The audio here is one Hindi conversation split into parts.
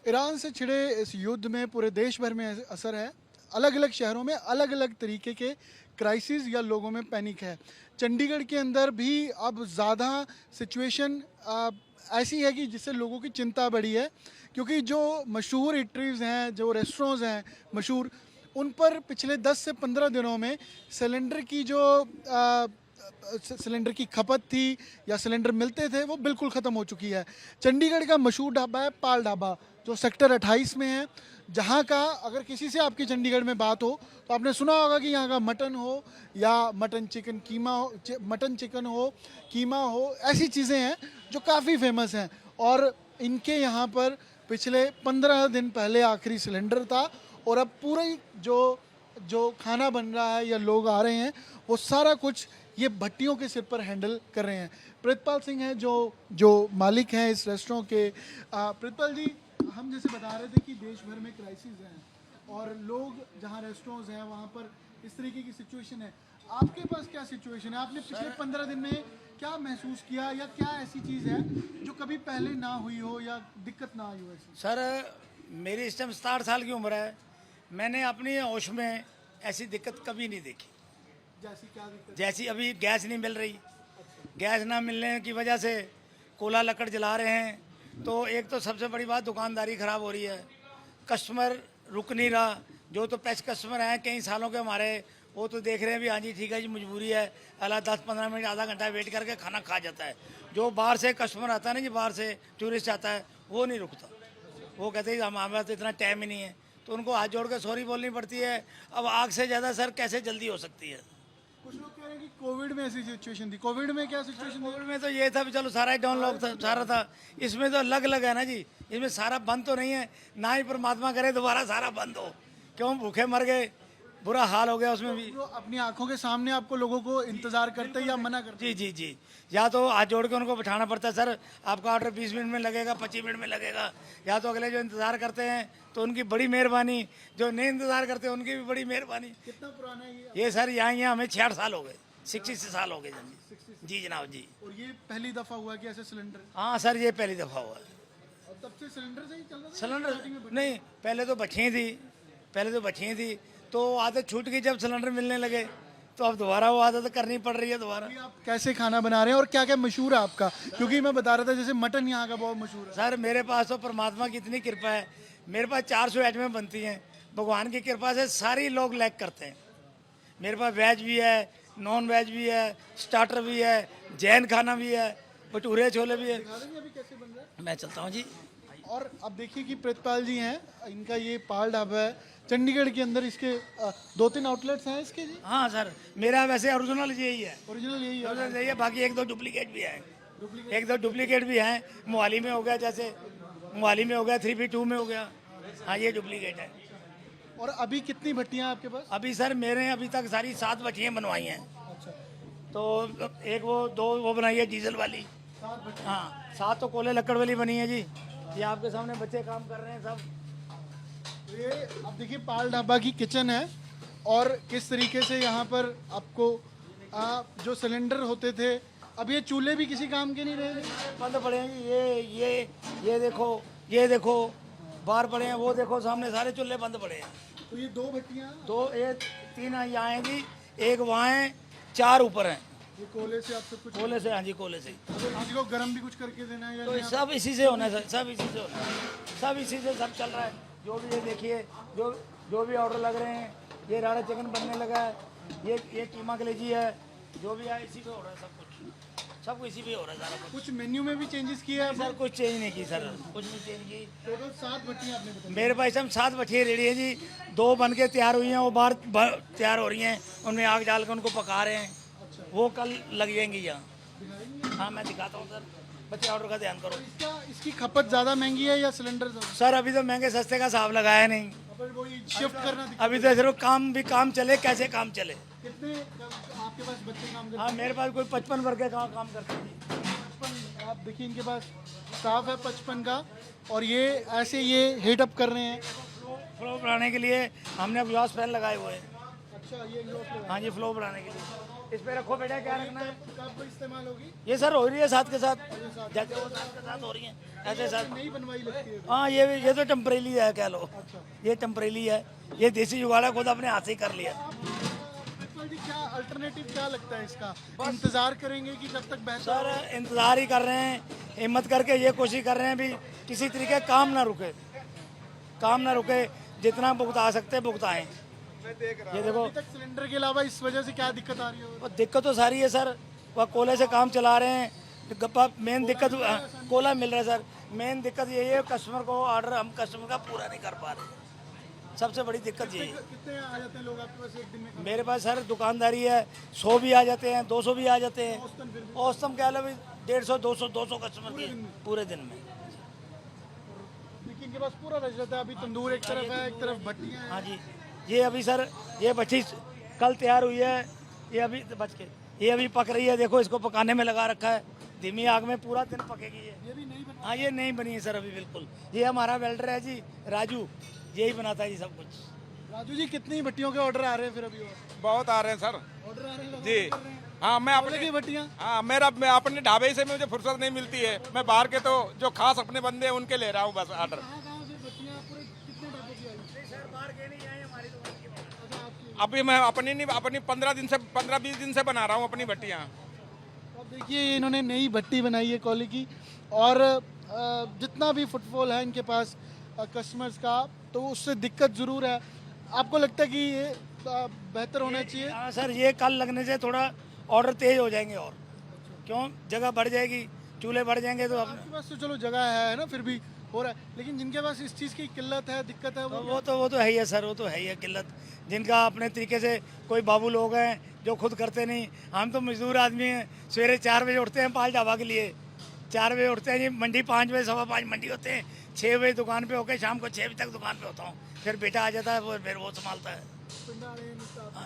ईरान से छिड़े इस युद्ध में पूरे देश भर में असर है। अलग अलग शहरों में अलग अलग तरीके के क्राइसिस या लोगों में पैनिक है। चंडीगढ़ के अंदर भी अब ज़्यादा सिचुएशन ऐसी है कि जिससे लोगों की चिंता बढ़ी है, क्योंकि जो मशहूर इटरीज़ हैं, जो रेस्टोरेंट्स हैं मशहूर, उन पर पिछले 10 से 15 दिनों में सिलेंडर की जो सिलेंडर की खपत थी या सिलेंडर मिलते थे वो बिल्कुल ख़त्म हो चुकी है। चंडीगढ़ का मशहूर ढाबा है पाल ढाबा, जो सेक्टर 28 में है, जहाँ का अगर किसी से आपकी चंडीगढ़ में बात हो तो आपने सुना होगा कि यहाँ का मटन हो या मटन चिकन कीमा हो, मटन चिकन हो, कीमा हो, ऐसी चीज़ें हैं जो काफ़ी फेमस हैं। और इनके यहाँ पर पिछले 15 दिन पहले आखिरी सिलेंडर था और अब पूरा जो जो खाना बन रहा है या लोग आ रहे हैं वो सारा कुछ ये भट्टियों के सिर पर हैंडल कर रहे हैं। प्रितपाल सिंह हैं जो जो मालिक हैं इस रेस्टोरेंट के। प्रितपाल जी, हम जैसे बता रहे थे कि देश भर में क्राइसिस हैं और लोग जहाँ रेस्टोरेंट्स हैं वहाँ पर इस तरीके की सिचुएशन है। आपके पास क्या सिचुएशन है? आपने पिछले 15 दिन में क्या महसूस किया या क्या ऐसी चीज़ है जो कभी पहले ना हुई हो या दिक्कत ना आई हो ऐसी? सर, मेरी इस टाइम 60 साल की उम्र है। मैंने अपनी होश में ऐसी दिक्कत कभी नहीं देखी। जैसी क्या दिक्कत? जैसी अभी गैस नहीं मिल रही। गैस ना मिलने की वजह से कोला लकड़ जला रहे हैं, तो एक तो सबसे बड़ी बात दुकानदारी ख़राब हो रही है। कस्टमर रुक नहीं रहा। जो तो पेश कस्टमर हैं कई सालों के हमारे, वो तो देख रहे हैं भी हाँ जी ठीक है जी मजबूरी है, अला 10-15 मिनट आधा घंटा वेट करके खाना खा जाता है। जो बाहर से कस्टमर आता है ना जी, बाहर से टूरिस्ट आता है, वो नहीं रुकता। वो कहते हैं हमारे पास तो इतना टाइम ही नहीं है, तो उनको हाथ जोड़ के सॉरी बोलनी पड़ती है। अब आग से ज़्यादा सर कैसे जल्दी हो सकती है? कुछ लोग कह रहे हैं कि कोविड में ऐसी सिचुएशन थी। कोविड में क्या सिचुएशन थी? कोविड में तो ये था भी चलो सारा ही डाउन लॉक था, सारा था। इसमें तो अलग अलग है ना जी, इसमें सारा बंद तो नहीं है। ना ही परमात्मा करे दोबारा सारा बंद हो। क्यों भूखे मर गए, बुरा हाल हो गया उसमें भी। तो अपनी आंखों के सामने आपको लोगों को इंतजार करते या मना करते? जी जी जी, या तो हाथ जोड़ के उनको बिठाना पड़ता है, सर आपका ऑर्डर 20 मिनट में लगेगा, 25 मिनट में लगेगा। या तो अगले जो इंतज़ार करते हैं तो उनकी बड़ी मेहरबानी, जो नहीं इंतज़ार करते हैं उनकी भी बड़ी मेहरबानी। कितना पुराना है ये? ये सर यहाँ हमें 66 साल हो गए, 66 साल हो गए जी। जी जनाब जी। और ये पहली दफा हुआ कि ऐसे सिलेंडर? हाँ सर, ये पहली दफ़ा हुआ है। और तब से सिलेंडर से ही चल रहा था? सिलेंडर नहीं, पहले तो बच्चियाँ थी, पहले तो बच्चियाँ थी, तो आदत छूट गई जब सिलेंडर मिलने लगे, तो अब दोबारा वो आदत करनी पड़ रही है दोबारा। अभी आप कैसे खाना बना रहे हैं और क्या क्या मशहूर है आपका? क्योंकि मैं बता रहा था जैसे मटन यहाँ का बहुत मशहूर है। सर मेरे पास तो परमात्मा की इतनी कृपा है, मेरे पास 400 आइटमें बनती हैं। भगवान की कृपा से सारी लोग लाइक करते हैं। मेरे पास वेज भी है, नॉन वेज भी है, स्टार्टर भी है, जैन खाना भी है, भटूरे छोले भी है। दिखा देंगे अभी कैसे बन रहा है? मैं चलता हूँ जी। और अब देखिए कि प्रितपाल जी हैं, इनका ये पाल ढाबा है चंडीगढ़ के अंदर। इसके 2-3 आउटलेट्स हैं इसके जी? हाँ सर, मेरा वैसे ओरिजिनल यही है। ओरिजिनल यही है? ओरिजिनल यही है, बाकी 1-2 डुप्लीकेट भी हैं। डुप्लीकेट? 1-2 डुप्लीकेट भी हैं। मोहाली में हो गया, जैसे मोहाली में हो गया, 3P2 में हो गया। हाँ ये डुप्लीकेट है। और अभी कितनी भट्टियां हैं आपके पास? अभी सर मेरे अभी तक सारी 7 भट्टियाँ बनवाई हैं। अच्छा, तो एक वो 2 वो बनाई है डीजल वाली। 7 भट्टियां। हाँ 7 तो कोले लकड़ वाली बनी है जी। ये आपके सामने बच्चे काम कर रहे हैं सब। तो ये अब देखिए पाल ढाबा की किचन है और किस तरीके से यहाँ पर आपको जो सिलेंडर होते थे, अब ये चूल्हे भी किसी काम के नहीं रहे। बंद पड़े हैं जी। ये देखो, ये देखो बाहर पड़े हैं, वो देखो सामने सारे चूल्हे बंद पड़े हैं। तो ये 2 भट्टियां, तो ये 3 यहाँ हैं जी, एक वहाँ है, 4 ऊपर हैं। ये कोयले से आप सब कुछ? कोले से, हाँ जी कोले से। अगर किसी को गर्म भी कुछ करके देना है या तो नहीं? सब इसी से होना है सर, सब इसी से होना है, सब इसी से सब चल रहा है। जो भी ये देखिए, जो भी ऑर्डर लग रहे हैं, ये राड़ा चिकन बनने लगा है, ये कीमा कलेजी है, जो भी है इसी पे हो रहा है सब कुछ इसी पे हो रहा है सारा कुछ। कुछ मेन्यू में भी चेंजेस किया है सर कुछ चेंज नहीं की सर, कुछ नहीं चेंज की। टोटल 7 भट्टियां आपने बताया? मेरे पास हम 7 भट्टियाँ रेडी है जी। 2 बन के तैयार हुई हैं, वो बाहर तैयार हो रही हैं, उनमें आग डाल के उनको पका रहे हैं। वो कल लग जाएंगी यहाँ। हाँ मैं दिखाता हूँ सर, बच्चे ऑर्डर का ध्यान करो। इसकी खपत ज़्यादा महंगी है या सिलेंडर? सर अभी तो महंगे सस्ते का हिसाब लगाया नहीं, वही शिफ्ट करना अभी तो सिर्फ काम चले, कैसे काम चले। कितने आपके पास बच्चे काम करते हाँ मेरे पास कोई 55 वर्ग के काम करते हैं जी। हैं? 55? आप देखिए इनके पास स्टाफ है 55 का और ये ऐसे ये हीट अप कर रहे हैं। फ्लो बढ़ाने के लिए हमने एग्जॉस्ट फैन लगाए हुए हैं। अच्छा, ये एग्जॉस्ट लगा। हाँ जी, फ्लो बढ़ाने के लिए। इस पे रखो बेटा, क्या रखना है। कब इस्तेमाल होगी? ये सर हो रही है साथ के साथ, जैसे वो साथ के साथ हो रही है ऐसे साथ। नई बनवाई लगती है। हाँ ये तो टेम्परेली है कह लो, ये टेम्परेली है, ये देसी जुगाड़ है, खुद अपने हाथ से ही कर लिया। प्रिंसिपल जी क्या अल्टरनेटिव क्या लगता है इसका? इंतजार करेंगे कि जब तक बेहतर? सर इंतज़ार ही कर रहे हैं, हिम्मत करके ये कोशिश कर रहे हैं भी किसी तरीके काम ना रुके, काम ना रुके, जितना भुगता सकते हैं भुगताएं। ये देखो, अभी तक सिलेंडर के अलावा इस वजह से क्या दिक्कत आ रही है? और दिक्कत तो सारी है सर, वह कोयले से काम चला रहे हैं, गप्पा मेन दिक्कत कोयला मिल रहा है सर, मेन दिक्कत यही है कस्टमर को ऑर्डर हम कस्टमर का पूरा नहीं कर पा रहे, सबसे बड़ी दिक्कत यही है। कितने आ जाते हैं लोग आपके पास एक दिन में? मेरे पास सर दुकानदारी है, 100 भी आ जाते हैं, 200 भी आ जाते हैं, औसतन कह लो भी 150 200 कस्टमर की पूरे दिन में। देखिए इनके पास पूरा रश रहता है। अभी तंदूर एक तरफ है, एक तरफ भट्टियां हैं। हाँ जी, ये अभी सर ये बच्ची कल तैयार हुई है, ये अभी बच के ये अभी पक रही है, देखो इसको पकाने में लगा रखा है, धीमी आग में पूरा दिन पकेगी ये भी नहीं बना। हाँ ये नहीं बनी है सर अभी बिल्कुल। ये हमारा वेल्डर है जी राजू, यही बनाता है जी सब कुछ। राजू जी कितनी भट्टियों के ऑर्डर आ रहे हैं फिर अभी? बहुत आ रहे हैं सर ऑर्डर आ रहे हैं जी। कर रहे हैं। हाँ मैं कोयले अपने की भट्टियां? हाँ मैं अपने ढाबे से मुझे फुर्सत नहीं मिलती है, मैं बाहर के तो जो खास अपने बंदे हैं उनके ले रहा हूँ बस ऑर्डर। कहाँ से भट्टियां पूरे कितने ढाबों की आई? सर बाहर के नहीं आए हमारी दुकान की बात। अच्छा आपकी। अभी मैं अपनी 15-20 दिन से बना रहा हूँ अपनी भट्टियाँ। अब देखिए इन्होंने नई भट्टी बनाई है कोयले की, और जितना भी फुटफॉल है इनके पास कस्टमर्स का, तो उससे दिक्कत ज़रूर है। आपको लगता है कि ये बेहतर होना चाहिए? हाँ सर, ये कल लगने से थोड़ा ऑर्डर तेज हो जाएंगे, और क्यों जगह बढ़ जाएगी, चूल्हे बढ़ जाएंगे तो अपने आपके पास तो चलो जगह है ना, फिर भी हो रहा है, लेकिन जिनके पास इस चीज़ की किल्लत है, दिक्कत है, वो तो है ही है सर, वो तो है ही है किल्लत, जिनका अपने तरीके से कोई बाबू लोग हैं जो खुद करते नहीं। हम तो मजदूर आदमी हैं, सवेरे 4 बजे उठते हैं पाल ढाबा के लिए, 4 बजे उठते हैं जी, मंडी 5 बजे 5:15 मंडी होते हैं, 6 बजे दुकान पे होकर शाम को 6 बजे तक दुकान पे होता हूँ, फिर बेटा आ जाता है वो फिर वो संभालता है।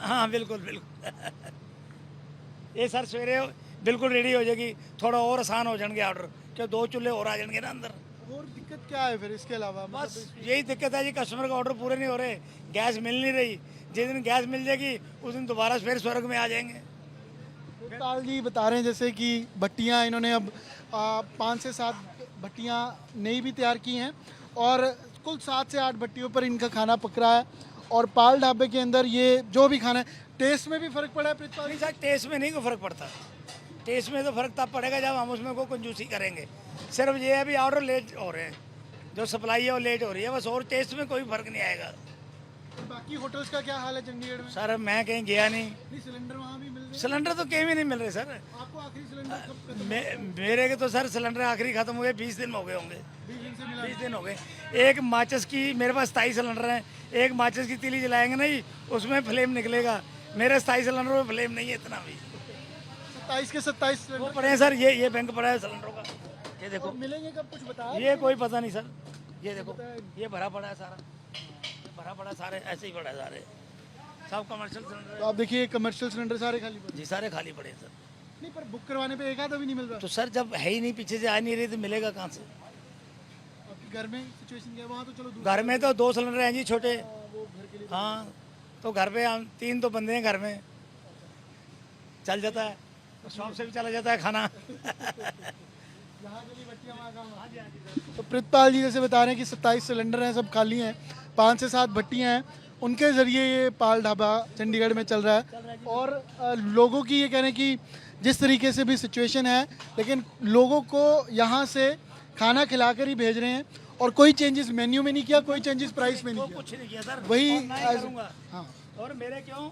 हाँ बिल्कुल बिल्कुल ये सर सवेरे बिल्कुल रेडी हो जाएगी, थोड़ा और आसान हो जाएंगे ऑर्डर, क्या 2 चूल्हे और आ जाएंगे ना अंदर। और दिक्कत क्या है फिर इसके अलावा? बस यही दिक्कत है जी, कस्टमर का ऑर्डर पूरे नहीं हो रहे, गैस मिल नहीं रही, जिस दिन गैस मिल जाएगी उस दिन दोबारा फिर स्वर्ग में आ जाएंगे। ताल जी बता रहे हैं जैसे कि भट्टियाँ इन्होंने अब 5 से 7 भट्टियाँ नई भी तैयार की हैं, और कुल 7 से 8 भट्टियों पर इनका खाना पक रहा है। और पाल ढाबे के अंदर ये जो भी खाना है, टेस्ट में भी फ़र्क पड़ा है प्रीतपाल जी? नहीं सर, टेस्ट में नहीं कोई फ़र्क पड़ता, टेस्ट में तो फ़र्क तब पड़ेगा जब हम उसमें कोई कंजूसी करेंगे। सिर्फ ये है भी ऑर्डर लेट हो रहे हैं, जो सप्लाई है वो लेट हो रही है बस, और टेस्ट में कोई फ़र्क नहीं आएगा। बाकी होटल्स का क्या हाल है चंडीगढ़ में? सर मैं कहीं गया नहीं, नहीं सिलेंडर वहाँ भी मिल रहे हैं? सिलेंडर तो कहीं भी नहीं मिल रहे सर। आपको आखिरी सिलेंडर कब खत्म? मेरे के तो सर सिलेंडर आखिरी ख़त्म हुए 20 दिन हो गए होंगे, 20 दिन से मिला? 20 दिन हो गए। एक माचिस की, मेरे पास 27 सिलेंडर हैं, एक माचिस की तीली जलाएंगे नहीं उसमें फ्लेम निकलेगा, मेरे 27 सिलेंडर में फ्लेम नहीं है इतना भी। 27 के 27 वो सिलेंडर पड़े हैं सर, ये बैंक पड़ा है सिलेंडरों का, ये देखो, मिलेंगे कब, कुछ बताया? ये कोई पता नहीं सर, ये देखो ये भरा पड़ा है सारा, भरा पड़ा सारे ऐसे ही पड़ा है सारे, सब कमर्शियल सिलेंडर तो आप देखिए कमर्शियल सिलेंडर सारे खाली पड़े। जी, सारे खाली पड़े हैं सर। नहीं पर बुक करवाने पे एक आधा भी नहीं मिल रहा। तो सर जब है ही नहीं, पीछे से आ नहीं रही तो मिलेगा कहाँ से? आपके घर में सिचुएशन क्या है? वहाँ तो चलो दूर, घर में तो 2 सिलेंडर हैं जी छोटे, वो घर के लिए हाँ तो घर पे हम 3 तो बंदे हैं घर में, चल जाता है, शॉप से भी चला जाता है खाना। यहाँ के लिए भट्टियाँ वहाँ काम। तो प्रीतपाल जी जैसे बता रहे हैं कि 27 सिलेंडर हैं, सब खाली हैं, 5 से 7 भट्टियाँ हैं, उनके ज़रिए ये पाल ढाबा चंडीगढ़ में चल रहा है। और लोगों की ये कह रहे हैं कि जिस तरीके से भी सिचुएशन है, लेकिन लोगों को यहाँ से खाना खिलाकर ही भेज रहे हैं, और कोई चेंजेस मेन्यू में नहीं किया, कोई चेंजेस प्राइस में नहीं किया। कुछ नहीं किया सर, वही और ना ही करूँगा। हाँ। और मेरे क्यों,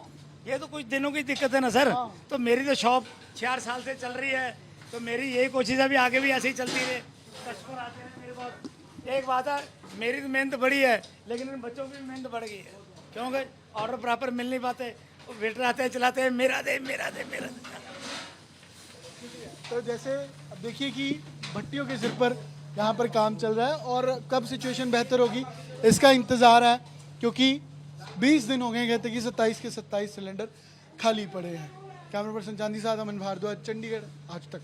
ये तो कुछ दिनों की दिक्कत है ना सर, तो मेरी तो शॉप 4 साल से चल रही है, तो मेरी यही कोशिश है भी आगे भी ऐसे ही चलती रहे, कस्टमर आते हैं मेरे पास। एक बात है, मेरी तो मेहनत बढ़ी है, लेकिन इन बच्चों की भी मेहनत बढ़ गई है, क्योंकि ऑर्डर प्रॉपर मिल नहीं पाते, वो वेटर आते हैं चलाते हैं मेरा दे मेरा दे मेरा दे। तो जैसे अब देखिए कि भट्टियों के सिर पर यहाँ पर काम चल रहा है, और कब सिचुएशन बेहतर होगी इसका इंतज़ार है, क्योंकि 20 दिन हो गए कहते कि 27 के 27 सिलेंडर खाली पड़े हैं। कैमरा पर्सन चांदी साहब, अमन भारद्वाज, चंडीगढ़ आज तक।